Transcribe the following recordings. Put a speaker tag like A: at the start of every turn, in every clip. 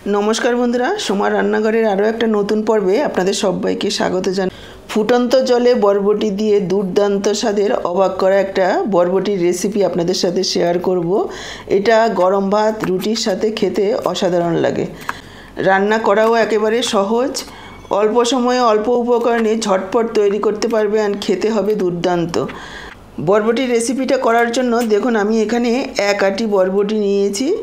A: नमस्कार बंधुरा सोमार रान्नाघरेर आरो एक नतून पर्वे आपनादेर सबाइके स्वागत जानाई। फुटন্ত जले बरबटी दिए दुर्दान्त स्वादेर अबाक करा एक बरबटिर रेसिपि आपनादेर साथे शेयर करब। एटा गरम भात रुटिर साथे खेते असाधारण लागे। रान्ना कराओ एकेबारे सहज, अल्प समय अल्प उपकरणे झटपट तैरी करते पारबेन, खेते हबे दुर्दान्त। बरबटिर रेसिपिटा करार जन्य देखुन आमी एखाने एक आटी बरबटी नियेछि।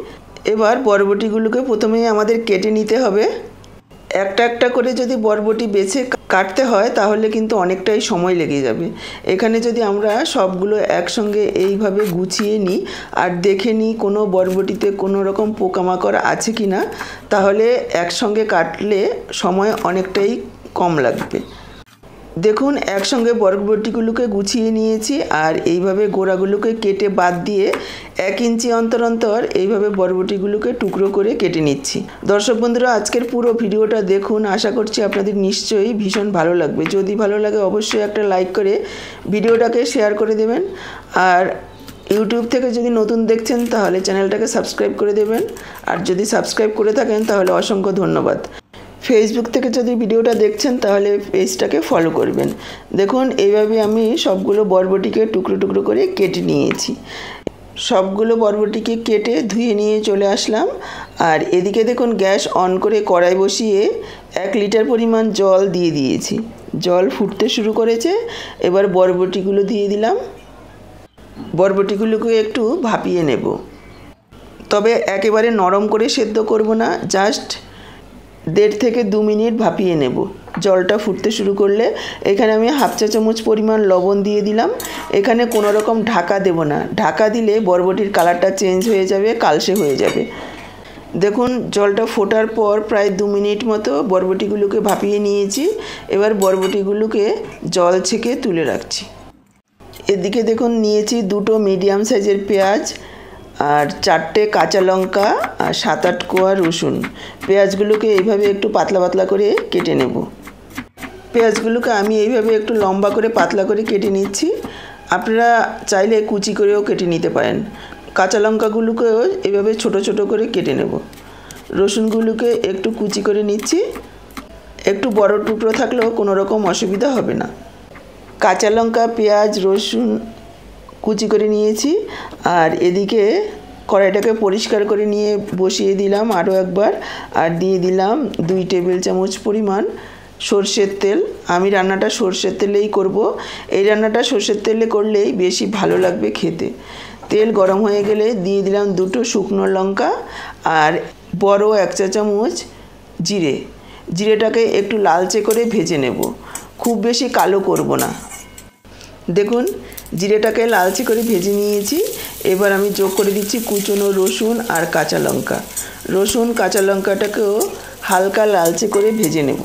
A: एबार बरबटीगुलोके प्रथमेई आमादेर केटे निते हबे। एकटा एकटा करे यदि बरबटी बेছে काटते हय ताहले किन्तु अनेकटाई समय लेगे जाबे। एखाने यदि आमरा सबगुलो एकसंगे एइभाবে गुछिए निই আর দেখে নিই কোনো বরবটিতে কোনো রকম পোকামাকড় আছে কিনা, তাহলে একসঙ্গে কাটলে সময় অনেকটাই কম লাগবে। দেখুন একসঙ্গে বরবটিগুলোকে গুছিয়ে নিয়েছি আর এইভাবে গোড়াগুলোকে কেটে বাদ দিয়ে 1 ইঞ্চি অন্তর অন্তর এইভাবে বরবটিগুলোকে টুকরো করে কেটে নিচ্ছি। দর্শক বন্ধুরা আজকের পুরো ভিডিওটা দেখুন, আশা করছি আপনাদের নিশ্চয়ই ভীষণ ভালো লাগবে। যদি ভালো লাগে অবশ্যই একটা লাইক করে ভিডিওটাকে শেয়ার করে দেবেন। আর ইউটিউব থেকে যদি নতুন দেখছেন তাহলে চ্যানেলটাকে সাবস্ক্রাইব করে দেবেন। আর যদি সাবস্ক্রাইব করে থাকেন তাহলে অসংখ্য ধন্যবাদ। फेसबुक থেকে যদি ভিডিওটা দেখছেন তাহলে পেজটাকে ফলো করবেন। দেখুন এইভাবে আমি সবগুলো বরবটিকে টুকরো টুকরো করে কেটে নিয়েছি। সবগুলো বরবটিকে কেটে ধুয়ে নিয়ে চলে আসলাম। আর এদিকে দেখুন গ্যাস অন করে কড়াই বসিয়ে 1 লিটার পরিমাণ জল দিয়ে দিয়েছি। জল ফুটতে শুরু করেছে। এবার বরবটিগুলো দিয়ে দিলাম। বরবটিগুলোকে একটু ভাপিয়ে নেব, তবে একেবারে নরম করে সেদ্ধ করব না, জাস্ট 1.5 থেকে 2 মিনিট ভাপিয়ে নেব। জলটা ফুটতে শুরু করলে এখানে আমি হাফ চা চামচ পরিমাণ লবণ দিয়ে দিলাম। এখানে কোনো রকম ঢাকা দেব না, ঢাকা দিলে বরবটির কালারটা চেঞ্জ হয়ে যাবে, কালসে হয়ে যাবে। দেখুন জলটা ফোটার পর প্রায় 2 মিনিট মতো বরবটিগুলোকে ভাপিয়ে নিয়েছি। এবার বরবটিগুলোকে জল ছেঁকে তুলে রাখছি। এদিকে দেখুন নিয়েছি 2টো মিডিয়াম সাইজের পেঁয়াজ আর 4টে কাঁচা লঙ্কা আর 7-8 কোয়া রসুন। পেঁয়াজগুলোকে এইভাবে একটু পাতলা পাতলা করে কেটে নেব। পেঁয়াজগুলোকে আমি এইভাবে একটু লম্বা করে পাতলা করে কেটে নিচ্ছি। আপনারা চাইলে কুচি করেও কেটে নিতে পারেন। কাঁচা লঙ্কাগুলোকেও এইভাবে ছোট ছোট করে কেটে নেব। রসুনগুলোকে একটু কুচি করে নিচ্ছি। একটু বড় টুকরো থাকলেও কোনো রকম অসুবিধা হবে না। কাঁচা লঙ্কা, পেঁয়াজ, রসুন কুচি করে নিয়েছি। আর এদিকে কড়াইটাকে পরিষ্কার করে নিয়ে বসিয়ে দিলাম আরও একবার। আর দিয়ে দিলাম 2 টেবিল চামচ পরিমাণ সরষের তেল। আমি রান্নাটা সরষের তেলেই করব। এই রান্নাটা সরষের তেলে করলেই বেশি ভালো লাগবে খেতে। তেল গরম হয়ে গেলে দিয়ে দিলাম 2টো শুকনো লঙ্কা আর বড় 1 চা চামচ জিরে। জিরেটাকে একটু লালচে করে ভেজে নেব, খুব বেশি কালো করব না। দেখুন জিরেটাকে লালচে করে ভেজে নিয়েছি। এবার আমি যোগ করে দিচ্ছি কুচনো রসুন আর কাঁচা লঙ্কা। রসুন কাঁচা লঙ্কাটাকেও হালকা লালচে করে ভেজে নেব।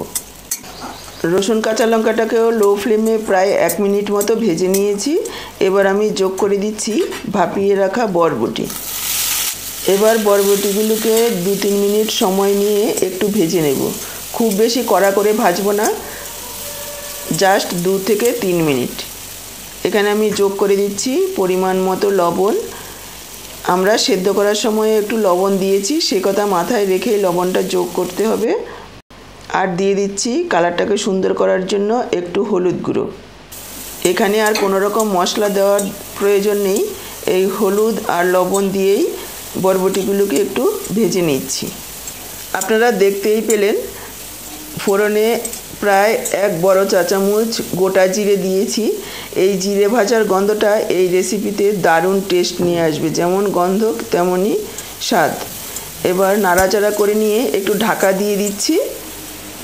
A: রসুন কাঁচা লঙ্কাটাকেও লো ফ্লেমে প্রায় 1 মিনিট মতো ভেজে নিয়েছি। এবার আমি যোগ করে দিচ্ছি ভাপিয়ে রাখা বরবটি। এবার বরবটিগুলোকে 2-3 মিনিট সময় নিয়ে একটু ভেজে নেব। খুব বেশি কড়া করে ভাজবো না, জাস্ট 2 থেকে 3 মিনিট। এখানে আমি যোগ করে দিচ্ছি পরিমাণ মতো লবণ। আমরা সেদ্ধ করার সময় একটু লবণ দিয়েছি, সে কথা মাথায় রেখে লবণটা যোগ করতে হবে। আর দিয়ে দিচ্ছি কালারটাকে সুন্দর করার জন্য একটু হলুদ গুঁড়ো। এখানে আর কোনো রকম মশলা দেওয়ার প্রয়োজন নেই। এই হলুদ আর লবণ দিয়েই বরবটিগুলোকে একটু ভেজে নিচ্ছি। আপনারা দেখতেই পেলেন ফোড়নে প্রায় 1 বড় চা চামচ গোটা জিরে দিয়েছি। এই জিরে ভাজার গন্ধটা এই রেসিপিতে দারুণ টেস্ট নিয়ে আসবে, যেমন গন্ধ তেমনই স্বাদ। এবার নাড়াচাড়া করে নিয়ে একটু ঢাকা দিয়ে দিচ্ছি।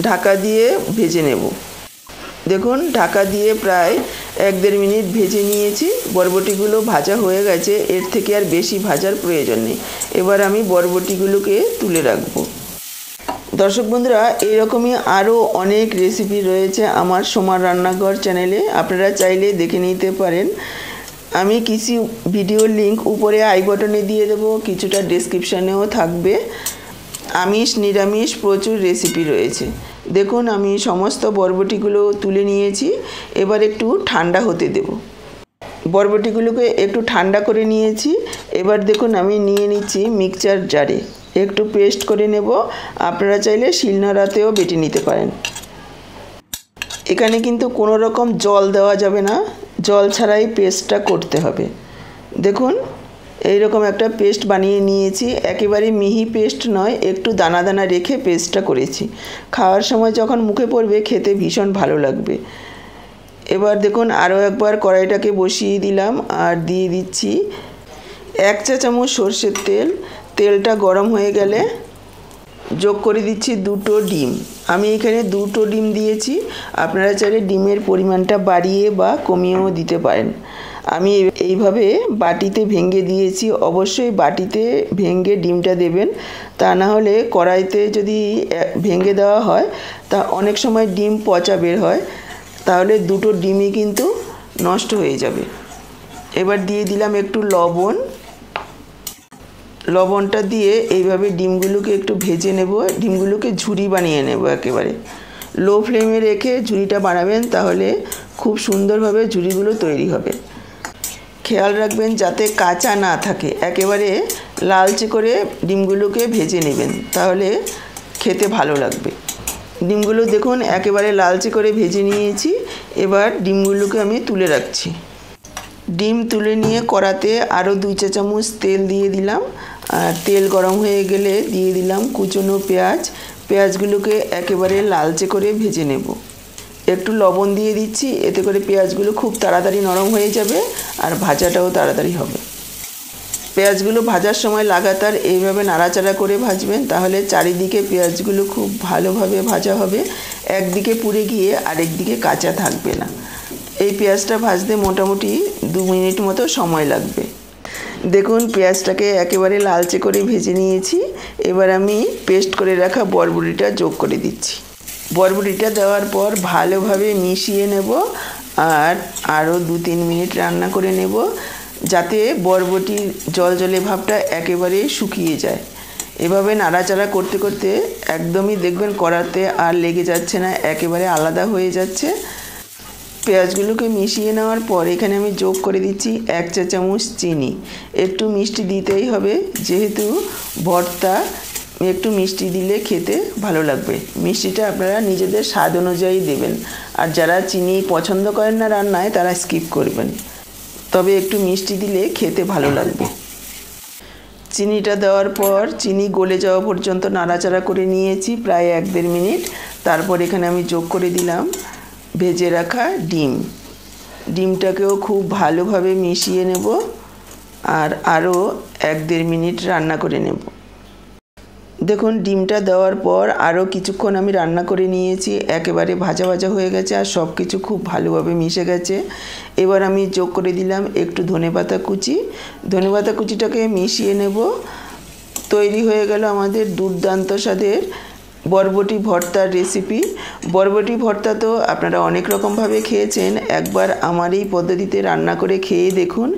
A: ঢাকা দিয়ে ভেজে নেব। দেখুন ঢাকা দিয়ে প্রায় 1-1.5 মিনিট ভেজে নিয়েছি। বরবটিগুলো ভাজা হয়ে গেছে, এর থেকে আর বেশি ভাজার প্রয়োজন নেই। এবার আমি বরবটিগুলোকে তুলে রাখবো। দর্শক বন্ধুরা এইরকমই আরও অনেক রেসিপি রয়েছে আমার সোমার রান্নাঘর চ্যানেলে, আপনারা চাইলে দেখে নিতে পারেন। আমি কিছু ভিডিওর লিঙ্ক উপরে আই বাটনে দিয়ে দেবো, কিছুটা ডেসক্রিপশানেও থাকবে। আমিষ নিরামিষ প্রচুর রেসিপি রয়েছে। দেখুন আমি সমস্ত বরবটিগুলো তুলে নিয়েছি। এবার একটু ঠান্ডা হতে দেব। বরবটিগুলোকে একটু ঠান্ডা করে নিয়েছি। এবার দেখুন আমি নিয়ে নিচ্ছি মিক্সচার জারে। একটু পেস্ট করে নেব। আপনারা চাইলে শিলনোড়াতেও বেটে নিতে পারেন। এখানে কিন্তু কোনো রকম জল দেওয়া যাবে না, জল ছাড়াই পেস্টটা করতে হবে। দেখুন এইরকম একটা পেস্ট বানিয়ে নিয়েছি, একেবারে মিহি পেস্ট নয়, একটু দানা দানা রেখে পেস্টটা করেছি। খাওয়ার সময় যখন মুখে পড়বে খেতে ভীষণ ভালো লাগবে। এবার দেখুন আরও একবার কড়াইটাকে বসিয়ে দিলাম আর দিয়ে দিচ্ছি 1 চা চামচ সর্ষের তেল। তেলটা গরম হয়ে গেলে যোগ করে দিচ্ছি 2টো ডিম। আমি এখানে 2টো ডিম দিয়েছি, আপনারা চাইলে ডিমের পরিমাণটা বাড়িয়ে বা কমিয়েও দিতে পারেন। আমি এইভাবে বাটিতে ভেঙে দিয়েছি, অবশ্যই বাটিতে ভেঙে ডিমটা দেবেন, তা না হলে কড়াইতে যদি ভেঙে দেওয়া হয় তা অনেক সময় ডিম পচা বের হয়, তাহলে 2টো ডিমই কিন্তু নষ্ট হয়ে যাবে। এবার দিয়ে দিলাম একটু লবণ। লবণটা দিয়ে এইভাবে ডিমগুলোকে একটু ভেজে নেব, ডিমগুলোকে ঝুরি বানিয়ে নেব। একেবারে লো ফ্লেমে রেখে ঝুরিটা বানাবেন, তাহলে খুব সুন্দরভাবে ঝুরিগুলো তৈরি হবে। খেয়াল রাখবেন যাতে কাঁচা না থাকে, একেবারে লালচে করে ডিমগুলোকে ভেজে নেবেন, তাহলে খেতে ভালো লাগবে। ডিমগুলো দেখুন একেবারে লালচে করে ভেজে নিয়েছি। এবার ডিমগুলোকে আমি তুলে রাখছি। ডিম তুলে নিয়ে কড়াতে আরও 2 চা চামচ তেল দিয়ে দিলাম, আর তেল গরম হয়ে গেলে দিয়ে দিলাম কুচনো পেঁয়াজ। পেঁয়াজগুলোকে একেবারে লালচে করে ভেজে নেব। একটু লবণ দিয়ে দিচ্ছি, এতে করে পেঁয়াজগুলো খুব তাড়াতাড়ি নরম হয়ে যাবে আর ভাজাটাও তাড়াতাড়ি হবে। পেঁয়াজগুলো ভাজার সময় লাগাতার এইভাবে নাড়াচাড়া করে ভাজবেন, তাহলে চারিদিকে পেঁয়াজগুলো খুব ভালোভাবে ভাজা হবে, একদিকে পুড়ে গিয়ে আরেক দিকে কাঁচা থাকবে না। এই পেঁয়াজটা ভাজতে মোটামুটি 2 মিনিট মতো সময় লাগবে। দেখুন পেঁয়াজটাকে একেবারে লালচে করে ভেজে নিয়েছি। এবার আমি পেস্ট করে রাখা বরবটিটা যোগ করে দিচ্ছি। বরবটিটা দেওয়ার পর ভালোভাবে মিশিয়ে নেব আর আরও 2-3 মিনিট রান্না করে নেব, যাতে বরবটির জলজলে ভাবটা একেবারে শুকিয়ে যায়। এভাবে নাড়াচাড়া করতে করতে একদমই দেখবেন কড়াতে আর লেগে যাচ্ছে না, একেবারে আলাদা হয়ে যাচ্ছে। পেঁয়াজগুলোকে মিশিয়ে নেওয়ার পর এখানে আমি যোগ করে দিচ্ছি 1 চা চামচ চিনি। একটু মিষ্টি দিতেই হবে, যেহেতু ভর্তা, একটু মিষ্টি দিলে খেতে ভালো লাগবে। মিষ্টিটা আপনারা নিজেদের স্বাদ অনুযায়ী দেবেন, আর যারা চিনি পছন্দ করেন না রান্নায় তারা স্কিপ করবেন, তবে একটু মিষ্টি দিলে খেতে ভালো লাগবে। চিনিটা দেওয়ার পর চিনি গলে যাওয়া পর্যন্ত নাড়াচাড়া করে নিয়েছি প্রায় 1-1.5 মিনিট। তারপর এখানে আমি যোগ করে দিলাম ভেজে রাখা ডিম। ডিমটাকেও খুব ভালোভাবে মিশিয়ে নেব আর আরও 1-1.5 মিনিট রান্না করে নেব। দেখুন ডিমটা দেওয়ার পর আরও কিছুক্ষণ আমি রান্না করে নিয়েছি, একেবারে ভাজা ভাজা হয়ে গেছে আর সব কিছু খুব ভালোভাবে মিশে গেছে। এবার আমি যোগ করে দিলাম একটু ধনেপাতা কুচি। ধনেপাতা কুচিটাকে মিশিয়ে নেব। তৈরি হয়ে গেল আমাদের দুর্দান্ত স্বাদের বরবটি ভর্তার রেসিপি। বরবটি ভর্তা তো আপনারা অনেক রকমভাবে খেয়েছেন, একবার আমার এই পদ্ধতিতে রান্না করে খেয়ে দেখুন।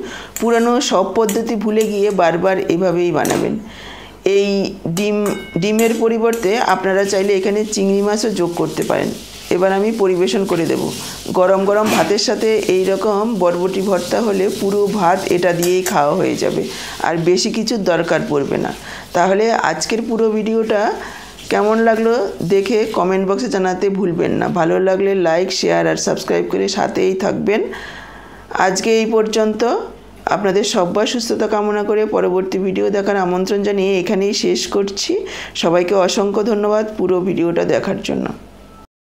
A: পুরানো সব পদ্ধতি ভুলে গিয়ে বারবার এভাবেই বানাবেন। এই ডিমের পরিবর্তে আপনারা চাইলে এখানে চিংড়ি মাছও যোগ করতে পারেন। এবার আমি পরিবেশন করে দেব। গরম গরম ভাতের সাথে এই রকম বরবটি ভর্তা হলে পুরো ভাত এটা দিয়েই খাওয়া হয়ে যাবে, আর বেশি কিছুর দরকার পড়বে না। তাহলে আজকের পুরো ভিডিওটা কেমন লাগলো দেখে কমেন্ট বক্সে জানাতে ভুলবেন না। ভালো লাগলে লাইক, শেয়ার আর সাবস্ক্রাইব করে সাথেই থাকবেন। আজকে এই পর্যন্ত। আপনাদের সবার সুস্থতা কামনা করে পরবর্তী ভিডিও দেখার আমন্ত্রণ জানিয়ে এখানেই শেষ করছি। সবাইকে অসংখ্য ধন্যবাদ পুরো ভিডিওটা দেখার জন্য।